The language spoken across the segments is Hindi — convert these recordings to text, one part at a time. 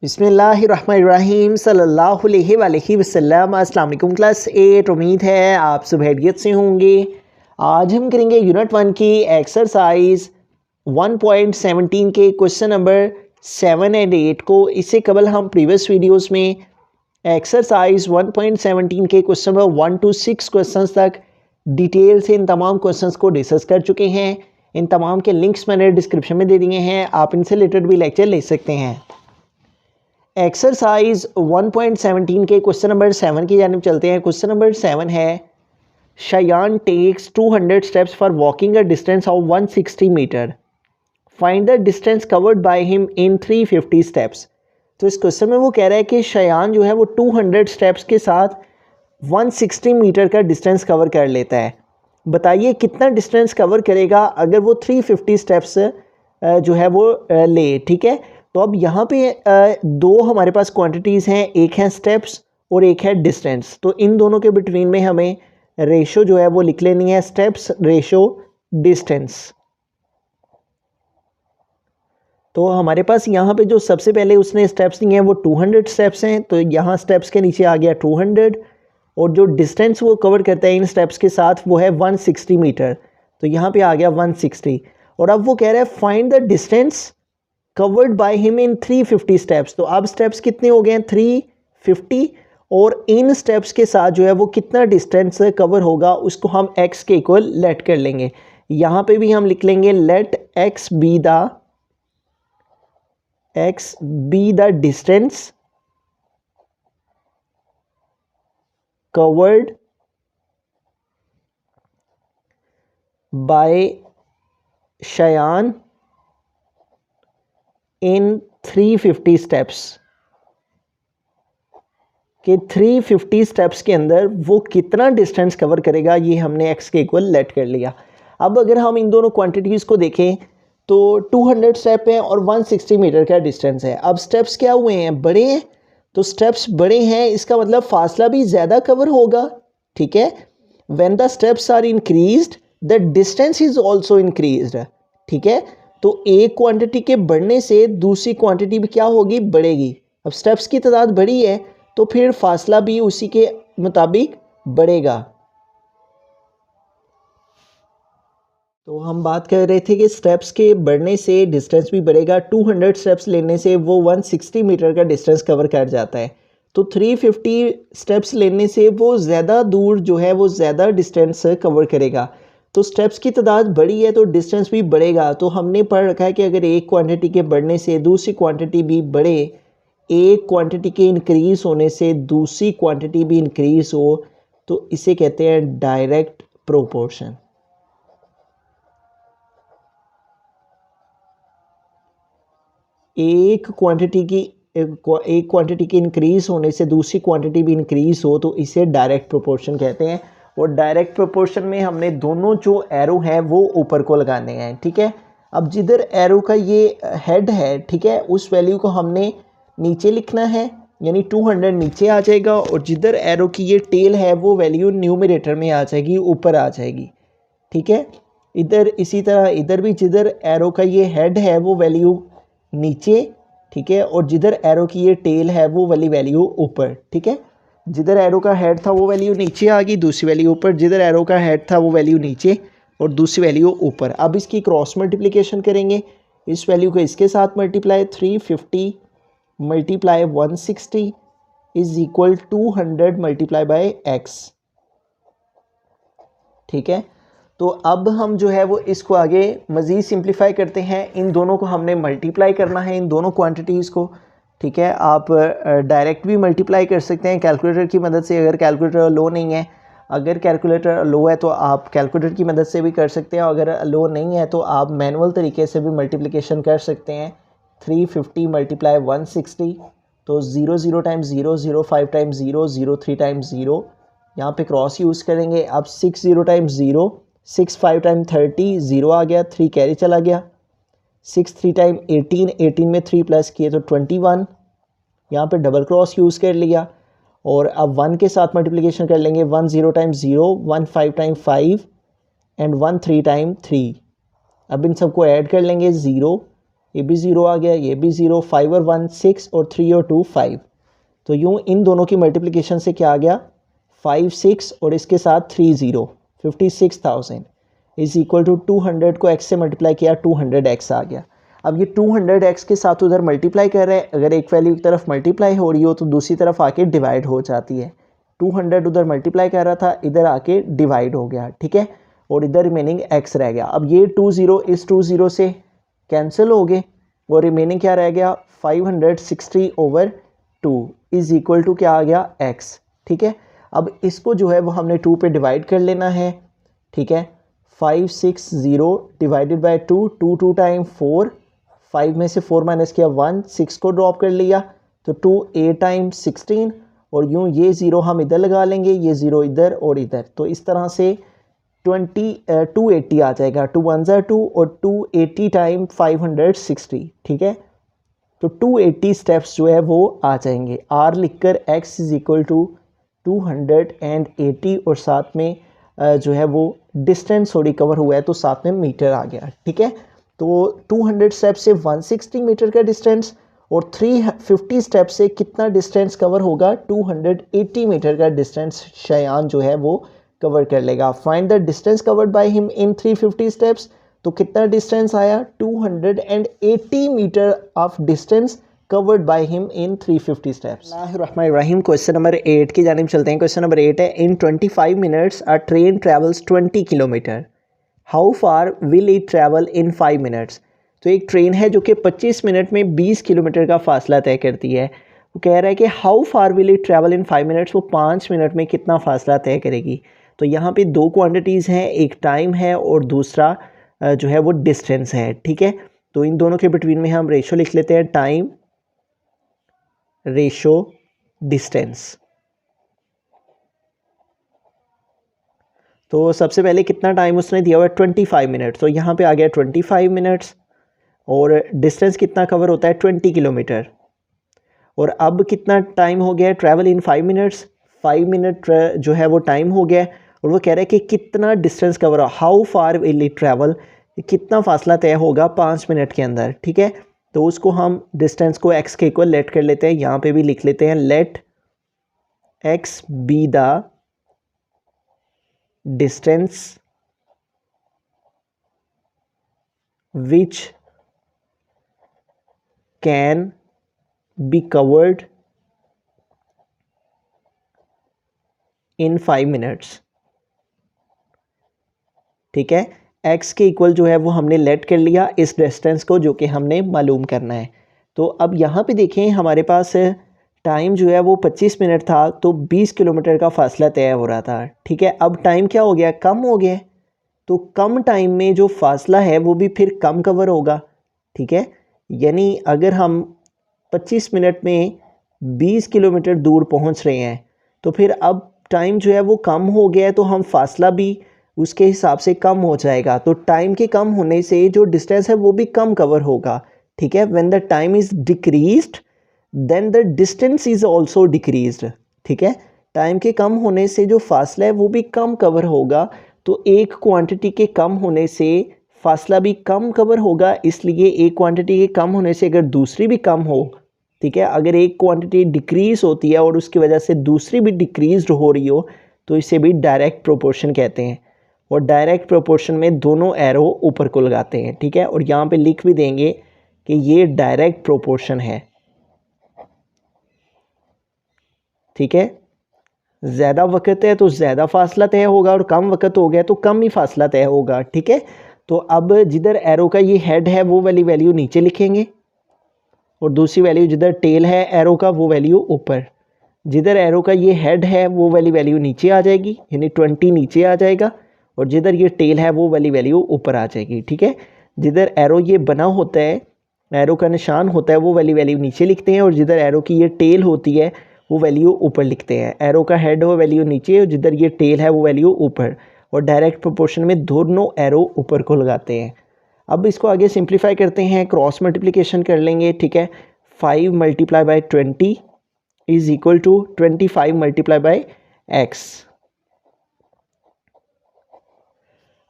बिस्मिल्लाहिर्रहमानिर्रहीम सल्लल्लाहु अलैहि वसल्लम। अस्सलाम वालेकुम क्लास 8। उम्मीद है आप सब खैरियत से होंगे। आज हम करेंगे यूनिट 1 की एक्सरसाइज 1.17 के क्वेश्चन नंबर 7 एंड 8 को। इससे कबल हम प्रीवियस वीडियोस में एक्सरसाइज 1.17 के क्वेश्चन नंबर 1 to 6 क्वेश्चंस तक डिटेल से इन तमाम क्वेश्चंस को डिस्कस कर चुके हैं। इन तमाम के लिंक्स मैंने डिस्क्रिप्शन में दे दिए हैं, आप इनसे रिलेटेड भी लेक्चर ले सकते हैं। एक्सरसाइज 1.17 के क्वेश्चन नंबर 7 की जानिब चलते हैं। क्वेश्चन नंबर 7 है, Shayan takes 200 steps for walking a distance of 160 metre. Find the distance covered by him in 350 steps. तो इस क्वेश्चन में वो कह रहा है कि शयान जो है वो 200 स्टेप्स के साथ 160 मीटर का डिस्टेंस कवर कर लेता है। बताइए कितना डिस्टेंस कवर करेगा अगर वो 350 स्टेप्स जो है वो ले। ठीक है, तो अब यहाँ पे दो हमारे पास क्वांटिटीज़ हैं, एक है स्टेप्स और एक है डिस्टेंस। तो इन दोनों के बिटवीन में हमें रेशो जो है वो लिख लेनी है, स्टेप्स रेशो डिस्टेंस। तो हमारे पास यहाँ पे जो सबसे पहले उसने स्टेप्स दिए हैं वो 200 स्टेप्स हैं, तो यहाँ स्टेप्स के नीचे आ गया 200, और जो डिस्टेंस वो कवर करता है इन स्टेप्स के साथ वो है 160 मीटर, तो यहाँ पे आ गया 160। और अब वो कह रहा है find the distance covered by him in 350 steps. तो अब स्टेप्स कितने हो गए हैं 350, और इन स्टेप्स के साथ जो है वो कितना डिस्टेंस कवर होगा उसको हम x के इक्वल लेट कर लेंगे। यहाँ पे भी हम लिख लेंगे let x be the distance covered by Shayan in 350 steps. कि 350 स्टेप्स के अंदर वो कितना डिस्टेंस कवर करेगा, ये हमने x के इक्वल लेट कर लिया। अब अगर हम इन दोनों क्वांटिटीज़ को देखें तो 200 स्टेप है और 160 मीटर का डिस्टेंस है। अब स्टेप्स क्या हुए हैं, बड़े हैं, तो स्टेप्स बड़े हैं इसका मतलब फासला भी ज़्यादा कवर होगा। ठीक है, when the steps are increased the distance is also increased. ठीक है, तो एक क्वांटिटी के बढ़ने से दूसरी क्वांटिटी भी क्या होगी, बढ़ेगी। अब स्टेप्स की तादाद बड़ी है तो फिर फासला भी उसी के मुताबिक बढ़ेगा। तो हम बात कर रहे थे कि स्टेप्स के बढ़ने से डिस्टेंस भी बढ़ेगा। 200 स्टेप्स लेने से वो 160 मीटर का डिस्टेंस कवर कर जाता है, तो 350 स्टेप्स लेने से वो ज़्यादा दूर जो है वो ज़्यादा डिस्टेंस कवर करेगा। तो स्टेप्स की तादाद बड़ी है तो डिस्टेंस भी बढ़ेगा। तो हमने पढ़ रखा है कि अगर एक क्वांटिटी के बढ़ने से दूसरी क्वांटिटी भी बढ़े, एक क्वांटिटी के इंक्रीज होने से दूसरी क्वांटिटी भी इंक्रीज हो, तो इसे कहते हैं डायरेक्ट प्रोपोर्शन। एक क्वांटिटी के इंक्रीज होने से दूसरी क्वांटिटी भी इंक्रीज हो तो इसे डायरेक्ट प्रोपोर्शन कहते हैं। और डायरेक्ट प्रोपोर्शन में हमने दोनों जो एरो हैं वो ऊपर को लगाने हैं। ठीक है, अब जिधर एरो का ये हेड है, ठीक है, उस वैल्यू को हमने नीचे लिखना है, यानी 200 नीचे आ जाएगा, और जिधर एरो की ये टेल है वो वैल्यू न्यूमरेटर में आ जाएगी, ऊपर आ जाएगी। ठीक है, इधर इसी तरह इधर भी जिधर एरो का ये हेड है वो वैल्यू नीचे, ठीक है, और जिधर एरो की ये टेल है वो वाली वैल्यू ऊपर। ठीक है, जिधर एरो का हेड था वो वैल्यू नीचे आ गई, दूसरी वैल्यू ऊपर, जिधर एरो का हेड था वो वैल्यू नीचे और दूसरी वैल्यू ऊपर। अब इसकी क्रॉस मल्टीप्लिकेशन करेंगे, इस वैल्यू को इसके साथ multiply, 350 multiply 160 is equal 200 multiply by x। ठीक है, तो अब हम जो है वो इसको आगे मज़ीद सिंप्लीफाई करते हैं। इन दोनों को हमने मल्टीप्लाई करना है, इन दोनों क्वांटिटीज़ को। ठीक है, आप डायरेक्ट भी मल्टीप्लाई कर सकते हैं कैलकुलेटर की मदद से, अगर कैलकुलेटर लो नहीं है। अगर कैलकुलेटर लो है तो आप कैलकुलेटर की मदद से भी कर सकते हैं, अगर लो नहीं है तो आप मैनुअल तरीके से भी मल्टीप्लिकेशन कर सकते हैं। 350 मल्टीप्लाई 160, तो 0 0 टाइम्स 0 0, 5 टाइम्स 0 0, 3 टाइम्स 0, यहाँ पे क्रॉस यूज़ करेंगे। अब 6 0 टाइम्स 0, 6 5 टाइम 30, 0 आ गया, 3 कैरी चला गया। 6 3 टाइम 18, 18 में 3 प्लस किए तो 21, यहाँ पे डबल क्रॉस यूज़ कर लिया। और अब 1 के साथ मल्टीप्लिकेशन कर लेंगे, 1 0 टाइम 0, 1 5 टाइम 5 एंड 1 3 टाइम 3। अब इन सबको ऐड कर लेंगे, 0 ये भी 0 आ गया, ये भी 0, 5 और 1 6 और 3 और 2 5। तो यूँ इन दोनों की मल्टीप्लिकेशन से क्या आ गया 5 6 और इसके साथ 3 0, 56,000 इज इक्वल टू 200 को x से मल्टीप्लाई किया 200x आ गया। अब ये 200x के साथ उधर मल्टीप्लाई कर रहे हैं, अगर एक वैल्यू की तरफ मल्टीप्लाई हो रही हो तो दूसरी तरफ आके डिवाइड हो जाती है। 200 उधर मल्टीप्लाई कर रहा था, इधर आके डिवाइड हो गया, ठीक है, और इधर रिमेनिंग x रह गया। अब ये 20 इस 20 से कैंसिल हो गए और रिमेनिंग क्या रह गया 560/2 इज इक्वल टू क्या आ गया x, ठीक है। अब इसको जो है वो हमने 2 पे डिवाइड कर लेना है, ठीक है। 560 डिवाइडेड बाय 2, 2 2 टाइम 4, 5 में से 4 माइनस किया 1, 6 को ड्रॉप कर लिया तो 2 8 टाइम 16 और यूँ ये 0 हम इधर लगा लेंगे, ये 0 इधर और इधर, तो इस तरह से 280 आ जाएगा। 2 1 ज़ा 2 और 280 टाइम 560, ठीक है। तो 280 स्टेप्स जो है वो आ जाएंगे। r लिखकर x इज इक्वल टू 280 और साथ में जो है वो डिस्टेंस थोड़ी कवर हुआ है तो साथ में मीटर आ गया, ठीक है। तो 200 स्टेप से 160 मीटर का डिस्टेंस और 350 स्टेप से कितना डिस्टेंस कवर होगा 280 मीटर का डिस्टेंस शयान जो है वो कवर कर लेगा। Find the distance covered by him in 350 steps, तो कितना डिस्टेंस आया 280 metre of distance covered by him in 350 steps. बिस्मिल्लाहिर्रहमानिर्रहीम। क्वेश्चन नंबर 8 की जानिब चलते हैं। क्वेश्चन नंबर 8 है, in 25 minutes a train travels 20 kilometre, how far will it travel in 5 minutes. तो एक ट्रेन है जो कि 25 मिनट में 20 किलोमीटर का फासला तय करती है। वो कह रहा है कि how far will it travel in 5 minutes, वो 5 मिनट में कितना फासला तय करेगी। तो यहाँ पे दो क्वांटिटीज़ हैं, एक टाइम है और दूसरा जो है वो डिस्टेंस है, ठीक है। तो इन दोनों के बिटवीन में हम रेशो लिख लेते हैं, टाइम रेशो डिस्टेंस। तो सबसे पहले कितना टाइम उसने दिया हुआ है 25 मिनट, तो यहाँ पे आ गया 25 मिनट्स और डिस्टेंस कितना कवर होता है 20 किलोमीटर। और अब कितना टाइम हो गया है ट्रैवल इन 5 मिनट्स, 5 मिनट जो है वो टाइम हो गया और वो कह रहा है कि कितना डिस्टेंस कवर हो, how far will it travel, कितना फासला तय होगा 5 मिनट के अंदर, ठीक है। तो उसको हम डिस्टेंस को x के इक्वल लेट कर लेते हैं, यहाँ पे भी लिख लेते हैं let x be the distance which can be covered in 5 minutes, ठीक है। x के इक्वल जो है वो हमने लेट कर लिया इस डिस्टेंस को जो कि हमने मालूम करना है। तो अब यहाँ पे देखें हमारे पास टाइम जो है वो 25 मिनट था तो 20 किलोमीटर का फासला तय हो रहा था, ठीक है। अब टाइम क्या हो गया, कम हो गया, तो कम टाइम में जो फासला है वो भी फिर कम कवर होगा, ठीक है। यानी अगर हम 25 मिनट में 20 किलोमीटर दूर पहुँच रहे हैं तो फिर अब टाइम जो है वो कम हो गया है तो हम फासला भी उसके हिसाब से कम हो जाएगा। तो टाइम के कम होने से जो डिस्टेंस है वो भी कम कवर होगा, ठीक है। When the time is decreased then the distance is also decreased, ठीक है। टाइम के कम होने से जो फासला है वो भी कम कवर होगा, तो एक क्वांटिटी के कम होने से फासला भी कम कवर होगा, इसलिए एक क्वांटिटी के कम होने से अगर दूसरी भी कम हो, ठीक है, अगर एक क्वांटिटी डिक्रीज होती है और उसकी वजह से दूसरी भी डिक्रीज हो रही हो तो इसे भी डायरेक्ट प्रोपोर्शन कहते हैं। और डायरेक्ट प्रोपोर्शन में दोनों एरो ऊपर को लगाते हैं, ठीक है। और यहाँ पे लिख भी देंगे कि ये डायरेक्ट प्रोपोर्शन है, ठीक है। ज़्यादा वक्त है तो ज़्यादा फासला तय होगा और कम वक्त हो गया तो कम ही फासला तय होगा, ठीक है। तो अब जिधर एरो का ये हेड है वो वाली वैल्यू नीचे लिखेंगे और दूसरी वैल्यू जिधर टेल है एरो का वो वैल्यू ऊपर। जिधर एरो का ये हेड है वो वाली वैल्यू नीचे आ जाएगी, यानी 20 नीचे आ जाएगा, और जिधर ये टेल है वो वाली वैल्यू ऊपर आ जाएगी, ठीक है। जिधर एरो ये बना होता है, एरो का निशान होता है, वो वाली वैल्यू नीचे लिखते हैं और जिधर एरो की ये टेल होती है वो वैल्यू ऊपर लिखते हैं। एरो का हेड हो वैल्यू नीचे और जिधर ये टेल है वो वैल्यू ऊपर, और डायरेक्ट प्रोपोर्शन में दोनों एरो ऊपर को लगाते हैं। अब इसको आगे सिंप्लीफाई करते हैं, क्रॉस मल्टीप्लिकेशन कर लेंगे, ठीक है। 5 multiply by 20 is equal to 25 multiply by x।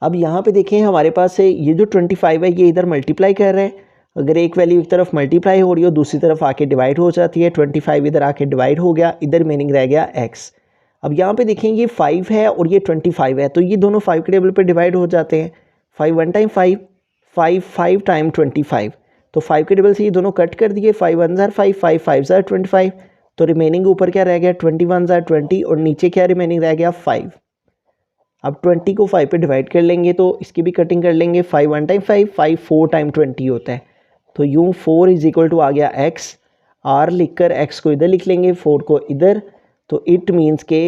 अब यहाँ पे देखें हमारे पास है ये जो 25 है ये इधर मल्टीप्लाई कर रहे हैं, अगर एक वैल्यू एक तरफ मल्टीप्लाई हो रही हो दूसरी तरफ आके डिवाइड हो जाती है, 25 इधर आके डिवाइड हो गया, इधर मीनिंग रह गया x। अब यहाँ पे देखेंगे ये 5 है और ये 25 है, तो ये दोनों 5 के टेबल पे डिवाइड हो जाते हैं। 5 1 टाइम 5, 5 5 टाइम 25, तो 5 के टेबल से ये दोनों कट कर दिए। 5 1 ज़ार 5, 5 5 ज़ार 25, तो रिमेनिंग ऊपर क्या रह गया 21 ज़ार 20 और नीचे क्या रिमेनिंग रह गया 5। अब 20 को 5 पे डिवाइड कर लेंगे तो इसकी भी कटिंग कर लेंगे। 5 1 टाइम 5, 5 4 टाइम 20 होता है, तो यूँ 4 इज इक्वल टू आ गया x। r लिखकर x को इधर लिख लेंगे, 4 को इधर, तो इट मीन्स के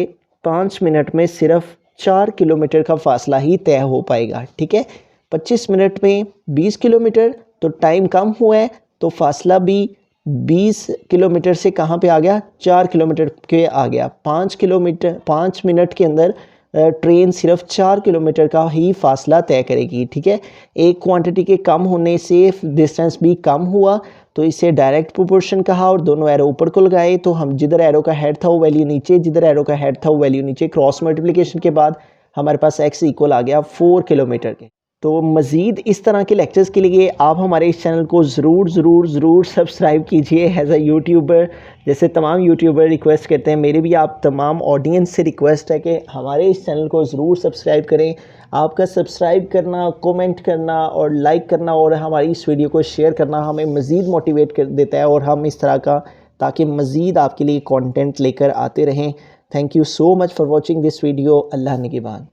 5 मिनट में सिर्फ 4 किलोमीटर का फासला ही तय हो पाएगा। ठीक है, 25 मिनट में 20 किलोमीटर, तो टाइम कम हुआ है तो फासला भी 20 किलोमीटर से कहाँ पे आ गया 4 किलोमीटर के आ गया। 5 मिनट के अंदर ट्रेन सिर्फ 4 किलोमीटर का ही फासला तय करेगी। ठीक है, एक क्वांटिटी के कम होने से डिस्टेंस भी कम हुआ, तो इसे डायरेक्ट प्रोपोर्शन कहा और दोनों एरो ऊपर को लगाए, तो हम जिधर एरो का हेड था वो वैल्यू नीचे, जिधर एरो का हेड था वो वैल्यू नीचे। क्रॉस मल्टीप्लिकेशन के बाद हमारे पास x इक्वल आ गया 4 किलोमीटर के। तो मज़ीद इस तरह के लेक्चर्स के लिए आप हमारे इस चैनल को ज़रूर सब्सक्राइब कीजिए एज अ यूट्यूबर। जैसे तमाम यूट्यूबर रिक्वेस्ट करते हैं, मेरे भी आप तमाम ऑडियंस से रिक्वेस्ट है कि हमारे इस चैनल को ज़रूर सब्सक्राइब करें। आपका सब्सक्राइब करना, कमेंट करना और लाइक करना और हमारी इस वीडियो को शेयर करना हमें मज़ीद मोटिवेट कर देता है और हम इस तरह का ताकि मज़ीद आपके लिए कंटेंट लेकर आते रहें। Thank you so much for watching this video. Allah निगहबान।